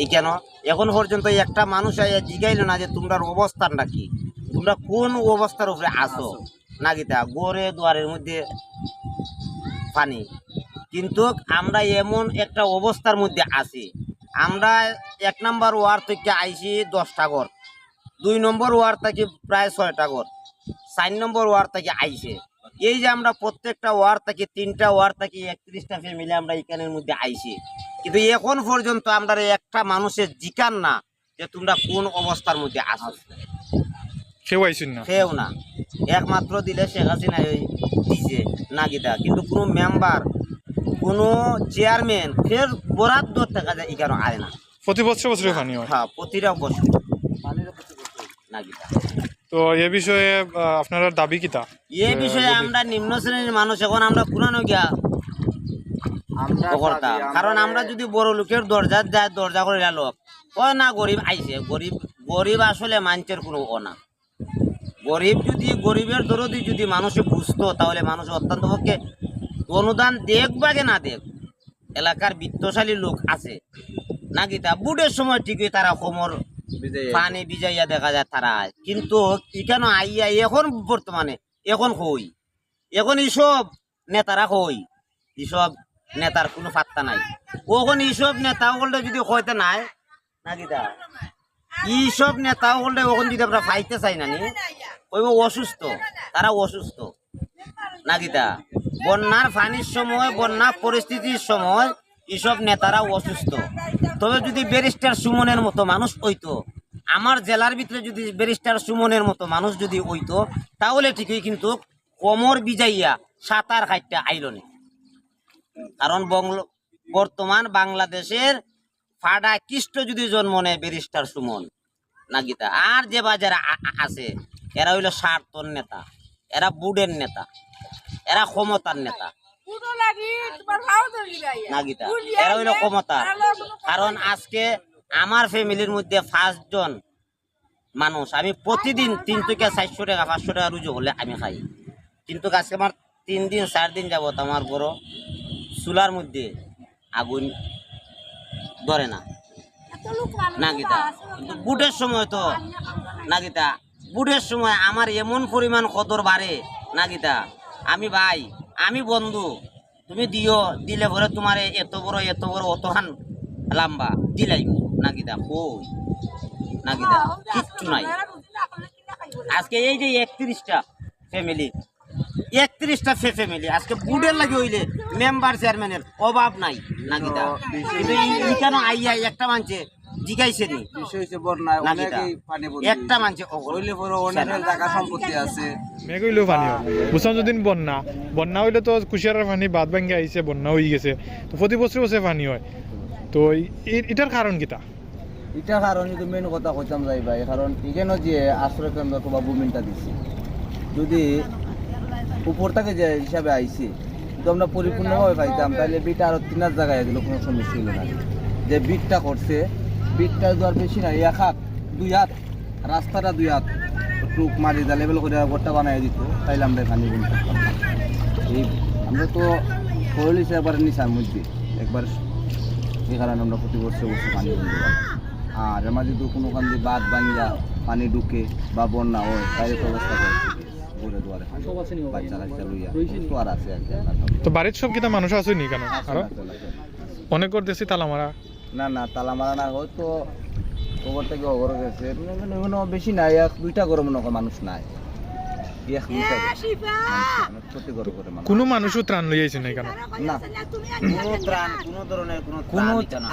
এই কেন এখন পর্যন্ত একটা মানুষ জিগাইল না যে তোমরা অবস্থানটা কি, তোমরা কোন অবস্থার উপরে আসো না গীতা গড়ে দুয়ারের মধ্যে পানি। কিন্তু আমরা এমন একটা অবস্থার মধ্যে আছি, আমরা 1 নম্বর ওয়ার্ড থেকে আইছি 10টা ঘর, 2 নম্বর ওয়ার্ড থেকে প্রায় 6টা ঘর, 4 নম্বর ওয়ার্ড থেকে আইছে। এই যে আমরা প্রত্যেকটা ওয়ার্ড থেকে 3টা ওয়ার্ড থেকে 31টা ফ্যামিলি আমরা এখানের মধ্যে আইছি, কিন্তু এখন পর্যন্ত আমরা একটা মানুষের জিকার না যে তোমরা কোন অবস্থার মধ্যে আসো, কেউ আইসুন না, কেউ না। একমাত্র দিলে শেখ হাসিনা দিছে না গীতা, কিন্তু কোনো মেম্বার কোনো চেয়ারম্যান ফের বরাদ্দ টাকা যায় এখানে আয় না। প্রতি বছর বছরে পানি হয়। হ্যাঁ, প্রতিটা বছর না গীতা। তো এ বিষয়ে আপনারা দাবি কিতা? এই বিষয়ে আমরা নিম্ন শ্রেণীর মানুষ, এখন আমরা পুরানো গিয়া করতাম, কারণ আমরা যদি বড় লোকের দরজা যায়, দরজা করে লোক ওই না গরিব আইছে, গরিব আসলে মানুষের কোনো না। গরিব যদি গরিবের দরদি যদি মানুষে বুঝতো, তাহলে মানুষ অত্যন্ত পক্ষে অনুদান দেখ বাগে না দেখ, এলাকার বিত্তশালী লোক আছে না গীতা, বুটের সময় ঠিকই তারা কোমর পানি ভিজাইয়া দেখা যায় তারা, কিন্তু এখানে আইয়া এখন বর্তমানে এখন হই, এখন এইসব নেতারা হই, এইসব নেতার কোনো পাত্তা নাই। ওখন এইসব নেতা বললে যদি হইতে নাই না গীতা, এইসব নেতা বললে ওখান যদি আমরা পাইতে চাই না নি, কইব অসুস্থ, তারা অসুস্থ না গীতা। বন্যার পানির সময়, বন্যা পরিস্থিতির সময় এইসব নেতারা অসুস্থ। তবে যদি ব্যারিস্টার সুমনের মতো মানুষ হইতো, আমার জেলার ভিতরে যদি ব্যারিস্টার সুমনের মতো মানুষ যদি হইতো, তাহলে ঠিকই কিন্তু কোমর বিজাইয়া সাঁতার খাইতে আইল না। কারণ বর্তমান বাংলাদেশের ফাডা কৃষ্ট যদি জন্ম নেয় ব্যারিস্টার সুমন না গীতা, আর যে বাজারে আছে এরা হইল স্বার্থর নেতা, এরা বুডের নেতা, এরা ক্ষমতার নেতা না গীতা, এরা হইল ক্ষমতা। কারণ আজকে আমার ফ্যামিলির মধ্যে 5 জন মানুষ, আমি প্রতিদিন 3 থেকে 400 টাকা 500 টাকা রুজু হলে আমি খাই, কিন্তু আজকে আমার 3 দিন 4 দিন যাবত আমার বড় চুলার মধ্যে আগুন ধরে না না গীতা। কিন্তু বুটের সময় তো না গীতা, বুটের সময় আমার এমন পরিমাণ কদর বাড়ে না গীতা, আমি ভাই, আমি বন্ধু, তুমি দিও, দিলে পরে তোমার এত বড় অতখান লম্বা দিলাই না গীতা, কই না গীতা, কিচ্ছু নাই। আজকে এই যে 31টা ফ্যামিলি, 31টা ফ্যামিলি আজকে বুডের লাগে হইলে মেম্বার চেয়ারম্যানের অভাব নাই না গীতা, কিন্তু এইখানে আইয়া একটা মানছে জিগাইছে নি একটা মানছে জায়গা সম্পত্তি আছে মেঘ হইলেও পানি হয়। বুঝলাম যদি বন্যা হইলে তো কুশিয়ারের পানি বাদ ভাঙ্গে আইছে, বন্যা হয়ে গেছে, তো প্রতি বছর বছর পানি হয়। তো এটার কারণ কিতা? এটা কারণ যদি মেন কথা কইতাম যাই ভাই, কারণ এখানে যে আশ্রয় কেন্দ্র বা ভূমিটা দিচ্ছি, যদি উপর থেকে যে হিসাবে আইছি তো আমরা পরিপূর্ণভাবে পাইতাম, তাহলে বিটা আরো 3 জায়গায় দিল, কোনো সমস্যা হইল না। যে বিটটা করছে, বিটটা তো আর বেশি না, 1 হাত 2 হাত, রাস্তাটা 2 হাত টুক মারি দা লেভেল করে গোটা বানাই দিত, তাইলে আমরা পানি বন্ধ করতাম। এই আমরা তো পড়লিছে একবার নিচার মধ্যে একবার, এই কারণে আমরা প্রতি বছর পানি বন্ধ করি। আর এর মাঝে তো কোনো কান দিয়ে বাদ ভাঙ্গা পানি ঢুকে বা বন্যা হয়, তাইলে তো অবস্থা করে ঘুরে দুয়ারে বাচ্চা কাচ্চা লইয়া তো আর আছে আর কি। তো বাড়ির সব কিতা মানুষ আছে নি কেন? আর অনেক করে দেশি তালামারা না তালা মারা না, হয়তো ওপর থেকে অগর গেছে, বেশি নাই, 1-2টা ঘর মনে হয় মানুষ নাই, কোনো মানুষও ত্রাণ লই আইছে না কেন? না কোনো ত্রাণ কোনো ধরনের কোনো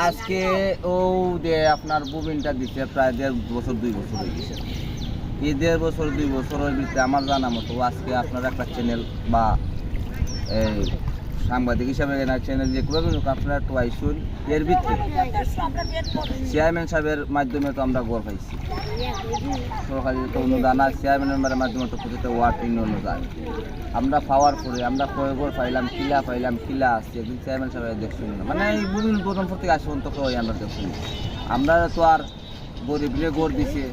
আজকে ও যে আপনার বুবিনটা দিচ্ছে প্রায় 1.5 বছর 2 বছর হয়ে গেছে। এই 1.5 বছর 2 বছরের ভিতরে আমার জানা মতো আজকে আপনার একটা চ্যানেল বা এই সাংবাদিক হিসাবে চ্যানেল যে আপনারা একটু আইসুন, এর ভিতরে চেয়ারম্যান সাহেবের মাধ্যমে তো আমরা গড় পাইছি, সরকারি তো অনুদান আর চেয়ারম্যানের মাধ্যমে তো প্রতিটা ওয়ার্ড ইউনিয়ন যায়, আমরা পাওয়ার পরে আমরা কয় গড় পাইলাম, কিলা আসছে, একদিন চেয়ারম্যান সাহেবের দেখছি না, মানে এই বিভিন্ন প্রথম থেকে আসুন তো ওই আমরা দেখছি। আমরা তো আর গরিবরে গড় দিছে,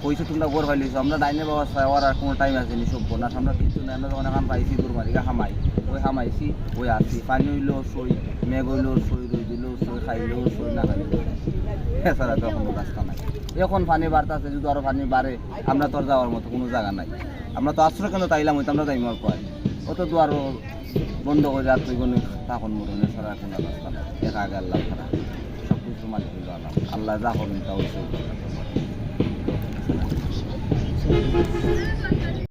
পয়সা তোমরা গড় পাইলিছো, আমরা ডাইনে ব্যবস্থা হওয়ার আর কোনো টাইম আসেনি, সব বোনাস আমরা কিছু নেই, আমরা যখন এখন পাইছি গরমারিকা হামাই, ওই হামাইছি ওই আসছি, পানি হইলেও সই, মেঘ হইলেও সই, রই দিলেও সই, খাইলেও সই, না খাইলেও এছাড়া তো কোনো রাস্তা নাই। এখন পানি বাড়তেছে, যদি আরো পানি বাড়ে আমরা তো আর যাওয়ার মতো কোনো জায়গা নাই। আমরা তো আশ্রয় কেন তাইলাম হইতাম আমরা যাইমার পয় অত তো আরো বন্ধ করে আর তুই কোনো তখন মরণ এছাড়া কোনো রাস্তা নাই। একা আগে আল্লাহ ছাড়া সব কিছু মালিক হইল আল্লাহ। আল্লাহ যা করবেন তা অবশ্যই